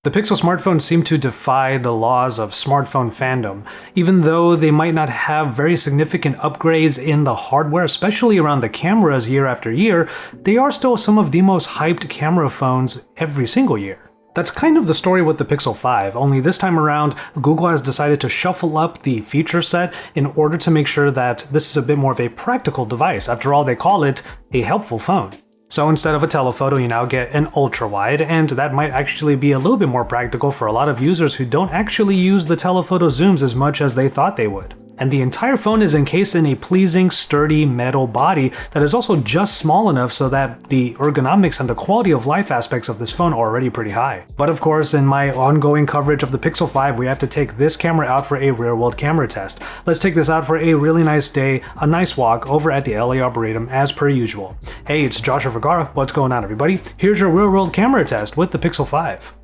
The Pixel smartphones seem to defy the laws of smartphone fandom. Even though they might not have very significant upgrades in the hardware, especially around the cameras year after year, they are still some of the most hyped camera phones every single year. That's kind of the story with the Pixel 5, only this time around, Google has decided to shuffle up the feature set in order to make sure that this is a bit more of a practical device. After all, they call it a helpful phone. So instead of a telephoto, you now get an ultra-wide, and that might actually be a little bit more practical for a lot of users who don't actually use the telephoto zooms as much as they thought they would. And the entire phone is encased in a pleasing, sturdy metal body that is also just small enough so that the ergonomics and the quality of life aspects of this phone are already pretty high. But of course, in my ongoing coverage of the Pixel 5, we have to take this camera out for a real-world camera test. Let's take this out for a really nice day, a nice walk over at the LA Arboretum as per usual. Hey, it's Joshua Vergara. What's going on, everybody? Here's your real-world camera test with the Pixel 5.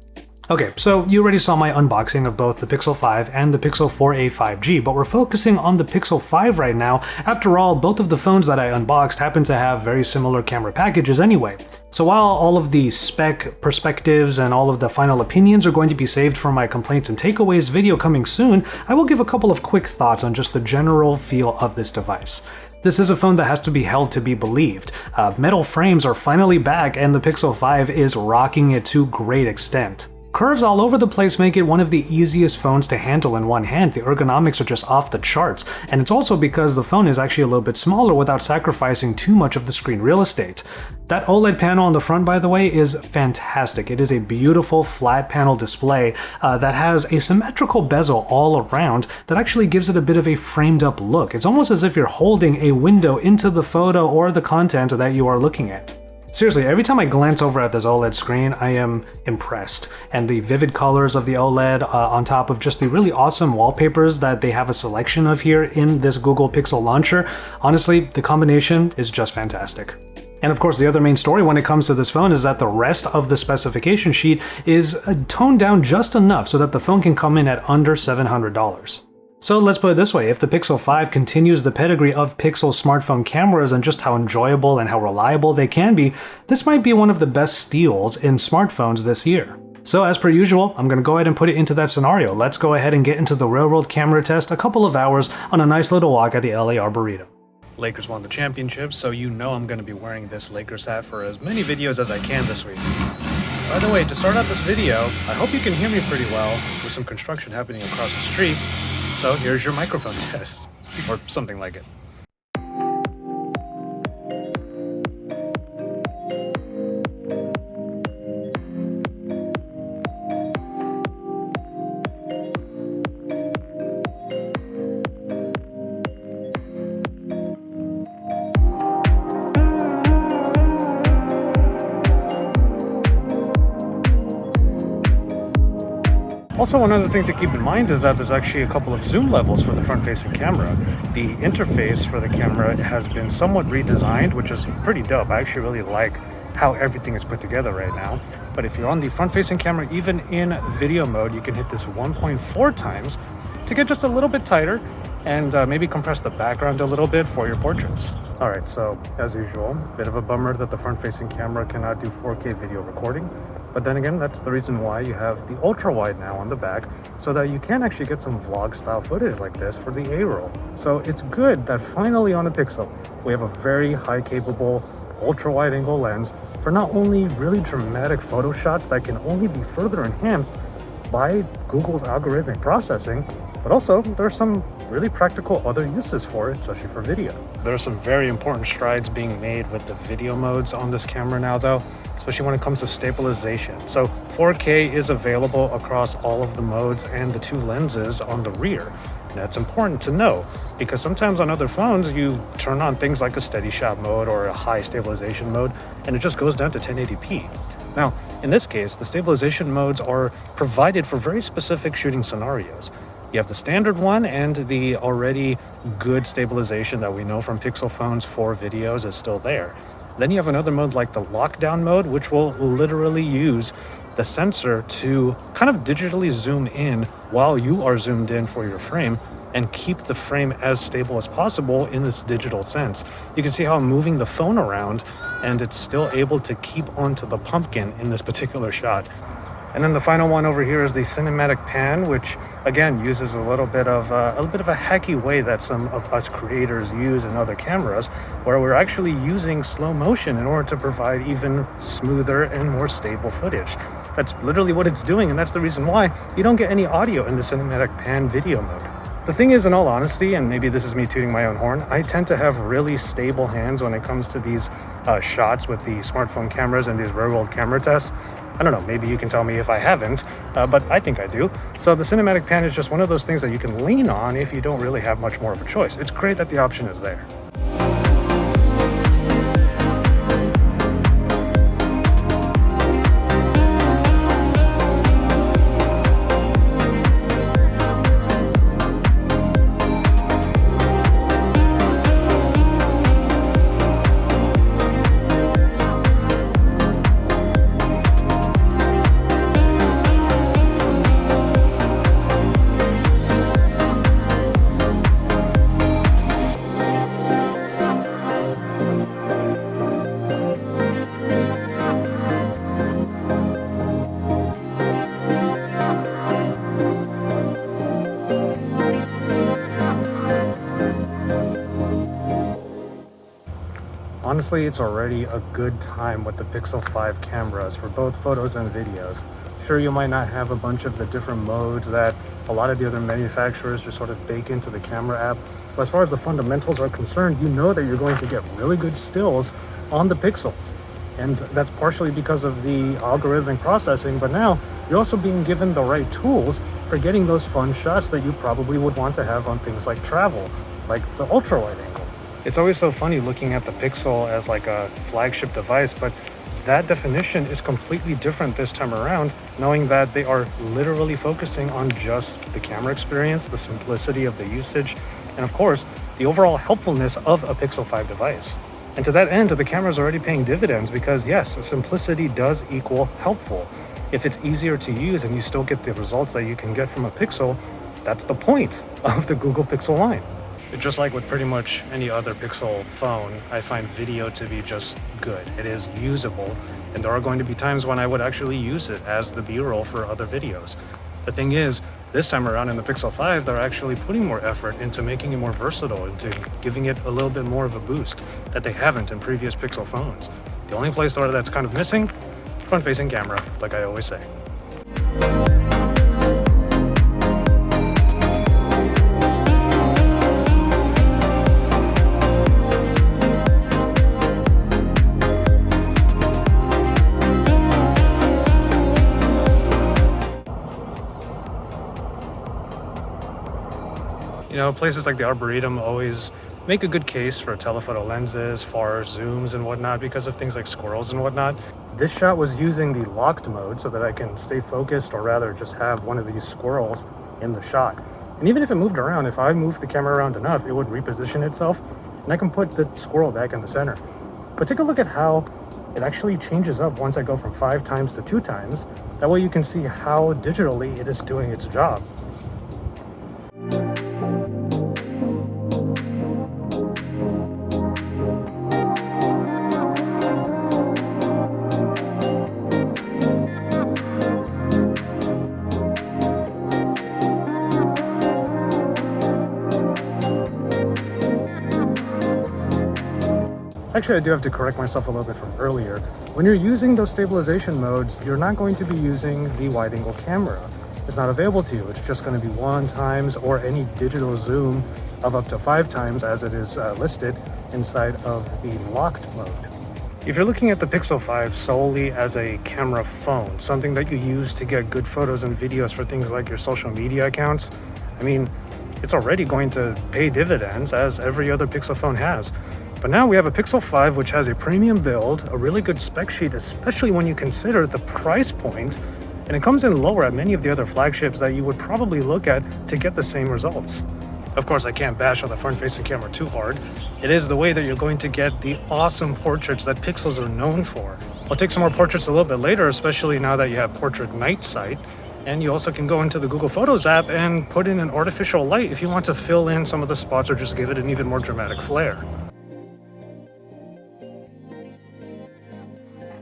Okay, so you already saw my unboxing of both the Pixel 5 and the Pixel 4a 5G, but we're focusing on the Pixel 5 right now. After all, both of the phones that I unboxed happen to have very similar camera packages anyway. So while all of the spec perspectives and all of the final opinions are going to be saved for my complaints and takeaways video coming soon, I will give a couple of quick thoughts on just the general feel of this device. This is a phone that has to be held to be believed. Metal frames are finally back and the Pixel 5 is rocking it to great extent. Curves all over the place make it one of the easiest phones to handle in one hand. The ergonomics are just off the charts, and it's also because the phone is actually a little bit smaller without sacrificing too much of the screen real estate. That OLED panel on the front, by the way, is fantastic. It is a beautiful flat panel display that has a symmetrical bezel all around that actually gives it a bit of a framed up look. It's almost as if you're holding a window into the photo or the content that you are looking at. Seriously, every time I glance over at this OLED screen, I am impressed. And the vivid colors of the OLED on top of just the really awesome wallpapers that they have a selection of here in this Google Pixel launcher, honestly, the combination is just fantastic. And of course, the other main story when it comes to this phone is that the rest of the specification sheet is toned down just enough so that the phone can come in at under $700. So let's put it this way, if the Pixel 5 continues the pedigree of Pixel smartphone cameras and just how enjoyable and how reliable they can be, this might be one of the best steals in smartphones this year. So as per usual, I'm going to go ahead and put it into that scenario. Let's go ahead and get into the real-world camera test a couple of hours on a nice little walk at the LA Arboretum. Lakers won the championship, so you know I'm going to be wearing this Lakers hat for as many videos as I can this week. By the way, to start out this video, I hope you can hear me pretty well with some construction happening across the street. So here's your microphone test, or something like it. Also, another thing to keep in mind is that there's actually a couple of zoom levels for the front-facing camera. The interface for the camera has been somewhat redesigned, which is pretty dope. I actually really like how everything is put together right now. But if you're on the front-facing camera, even in video mode, you can hit this 1.4 times to get just a little bit tighter and maybe compress the background a little bit for your portraits. Alright, so as usual, bit of a bummer that the front-facing camera cannot do 4K video recording. But then again, that's the reason why you have the ultra-wide now on the back, so that you can actually get some vlog-style footage like this for the A-roll. So it's good that finally on the Pixel, we have a very high-capable ultra-wide-angle lens for not only really dramatic photo shots that can only be further enhanced by Google's algorithmic processing, but also there are some really practical other uses for it, especially for video. There are some very important strides being made with the video modes on this camera now though, especially when it comes to stabilization. So 4K is available across all of the modes and the two lenses on the rear. And that's important to know because sometimes on other phones you turn on things like a steady shot mode or a high stabilization mode and it just goes down to 1080p. Now, in this case, the stabilization modes are provided for very specific shooting scenarios. You have the standard one and the already good stabilization that we know from Pixel phones for videos is still there. Then you have another mode like the lockdown mode, which will literally use the sensor to kind of digitally zoom in while you are zoomed in for your frame and keep the frame as stable as possible in this digital sense. You can see how I'm moving the phone around and it's still able to keep onto the pumpkin in this particular shot. And then the final one over here is the cinematic pan, which again uses a little bit of a hacky way that some of us creators use in other cameras, where we're actually using slow motion in order to provide even smoother and more stable footage. That's literally what it's doing, and that's the reason why you don't get any audio in the cinematic pan video mode. The thing is, in all honesty, and maybe this is me tooting my own horn, I tend to have really stable hands when it comes to these shots with the smartphone cameras and these real-world camera tests. I don't know, maybe you can tell me if I haven't, but I think I do. So the cinematic pan is just one of those things that you can lean on if you don't really have much more of a choice. It's great that the option is there. Honestly, it's already a good time with the Pixel 5 cameras for both photos and videos. Sure, you might not have a bunch of the different modes that a lot of the other manufacturers just sort of bake into the camera app, but as far as the fundamentals are concerned, you know that you're going to get really good stills on the Pixels. And that's partially because of the algorithmic processing, but now you're also being given the right tools for getting those fun shots that you probably would want to have on things like travel, like the ultra-wide angle. It's always so funny looking at the Pixel as like a flagship device, but that definition is completely different this time around, knowing that they are literally focusing on just the camera experience, the simplicity of the usage, and of course, the overall helpfulness of a Pixel 5 device. And to that end, the camera is already paying dividends because yes, simplicity does equal helpful. If it's easier to use and you still get the results that you can get from a Pixel, that's the point of the Google Pixel line. Just like with pretty much any other Pixel phone, I find video to be just good. It is usable, and there are going to be times when I would actually use it as the B-roll for other videos. The thing is, this time around in the Pixel 5, they're actually putting more effort into making it more versatile, into giving it a little bit more of a boost that they haven't in previous Pixel phones. The only place where that's kind of missing, front-facing camera, like I always say. You know, places like the Arboretum always make a good case for telephoto lenses, far zooms and whatnot because of things like squirrels and whatnot. This shot was using the locked mode so that I can stay focused, or rather just have one of these squirrels in the shot. And even if it moved around, if I moved the camera around enough, it would reposition itself and I can put the squirrel back in the center. But take a look at how it actually changes up once I go from 5 times to 2 times. That way you can see how digitally it is doing its job. Actually, I do have to correct myself a little bit from earlier. When you're using those stabilization modes, you're not going to be using the wide-angle camera. It's not available to you. It's just going to be 1 times or any digital zoom of up to 5 times as it is listed inside of the locked mode. If you're looking at the Pixel 5 solely as a camera phone, something that you use to get good photos and videos for things like your social media accounts, I mean, it's already going to pay dividends as every other Pixel phone has. But now we have a Pixel 5 which has a premium build, a really good spec sheet, especially when you consider the price point, and it comes in lower at many of the other flagships that you would probably look at to get the same results. Of course, I can't bash on the front-facing camera too hard. It is the way that you're going to get the awesome portraits that Pixels are known for. I'll take some more portraits a little bit later, especially now that you have Portrait Night Sight. And you also can go into the Google Photos app and put in an artificial light if you want to fill in some of the spots or just give it an even more dramatic flair.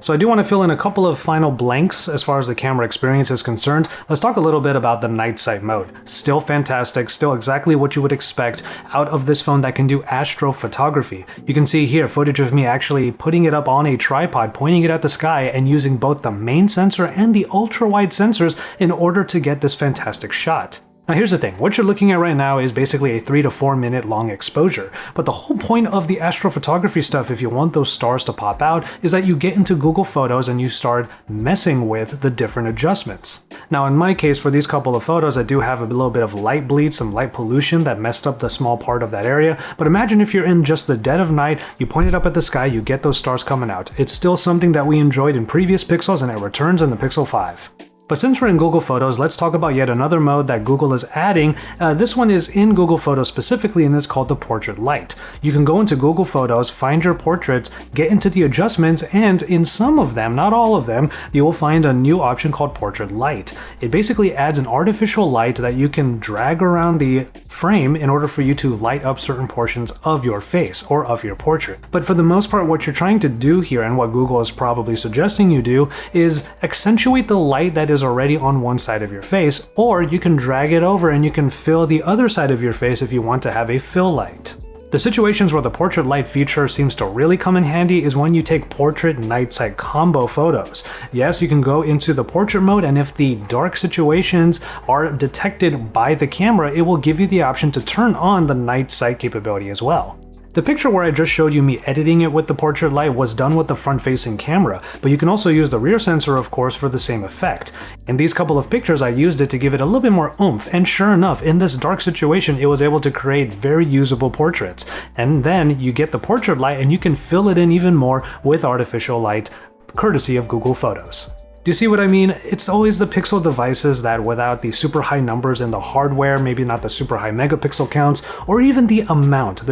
So I do want to fill in a couple of final blanks as far as the camera experience is concerned. Let's talk a little bit about the night sight mode. Still fantastic, still exactly what you would expect out of this phone that can do astrophotography. You can see here footage of me actually putting it up on a tripod, pointing it at the sky, and using both the main sensor and the ultra-wide sensors in order to get this fantastic shot. Now here's the thing, what you're looking at right now is basically a 3 to 4 minute long exposure, but the whole point of the astrophotography stuff, if you want those stars to pop out, is that you get into Google Photos and you start messing with the different adjustments. Now in my case, for these couple of photos, I do have a little bit of light bleed, some light pollution that messed up the small part of that area, but imagine if you're in just the dead of night, you point it up at the sky, you get those stars coming out. It's still something that we enjoyed in previous Pixels and it returns in the Pixel 5. But since we're in Google Photos, let's talk about yet another mode that Google is adding. This one is in Google Photos specifically, and it's called the Portrait Light. You can go into Google Photos, find your portraits, get into the adjustments, and in some of them, not all of them, you will find a new option called Portrait Light. It basically adds an artificial light that you can drag around the frame in order for you to light up certain portions of your face or of your portrait. But for the most part, what you're trying to do here, and what Google is probably suggesting you do, is accentuate the light that is already on one side of your face, or you can drag it over and you can fill the other side of your face if you want to have a fill light. The situations where the portrait light feature seems to really come in handy is when you take portrait night sight combo photos. Yes, you can go into the portrait mode, and if the dark situations are detected by the camera, it will give you the option to turn on the night sight capability as well. The picture where I just showed you me editing it with the portrait light was done with the front-facing camera, but you can also use the rear sensor, of course, for the same effect. In these couple of pictures, I used it to give it a little bit more oomph, and sure enough, in this dark situation, it was able to create very usable portraits. And then you get the portrait light and you can fill it in even more with artificial light, courtesy of Google Photos. Do you see what I mean? It's always the Pixel devices that without the super high numbers in the hardware, maybe not the super high megapixel counts, or even the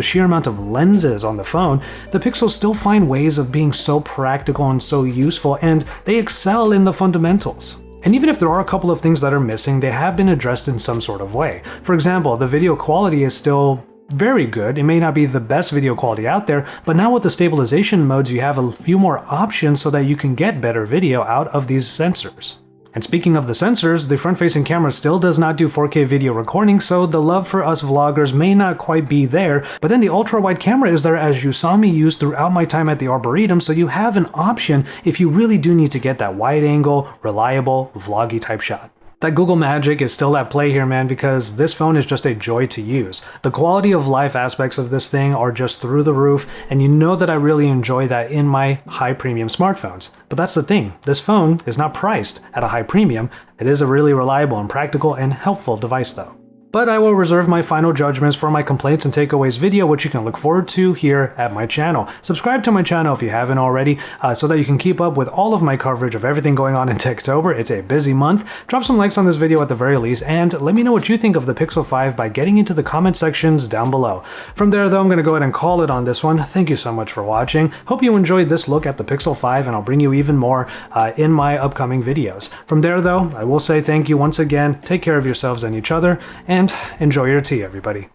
sheer amount of lenses on the phone, the Pixels still find ways of being so practical and so useful, and they excel in the fundamentals. And even if there are a couple of things that are missing, they have been addressed in some sort of way. For example, the video quality is still very good. It may not be the best video quality out there, but now with the stabilization modes, you have a few more options so that you can get better video out of these sensors. And speaking of the sensors, the front-facing camera still does not do 4K video recording, so the love for us vloggers may not quite be there, but then the ultra-wide camera is there, as you saw me use throughout my time at the Arboretum, so you have an option if you really do need to get that wide-angle, reliable, vloggy type shot. That Google magic is still at play here, man, because this phone is just a joy to use. The quality of life aspects of this thing are just through the roof, and you know that I really enjoy that in my high premium smartphones. But that's the thing, this phone is not priced at a high premium. It is a really reliable and practical and helpful device though. But I will reserve my final judgments for my complaints and takeaways video, which you can look forward to here at my channel. Subscribe to my channel if you haven't already, so that you can keep up with all of my coverage of everything going on in Techtober. It's a busy month. Drop some likes on this video at the very least, and let me know what you think of the Pixel 5 by getting into the comment sections down below. From there though, I'm going to go ahead and call it on this one. Thank you so much for watching. Hope you enjoyed this look at the Pixel 5, and I'll bring you even more in my upcoming videos. From there though, I will say thank you once again, take care of yourselves and each other, and enjoy your tea, everybody.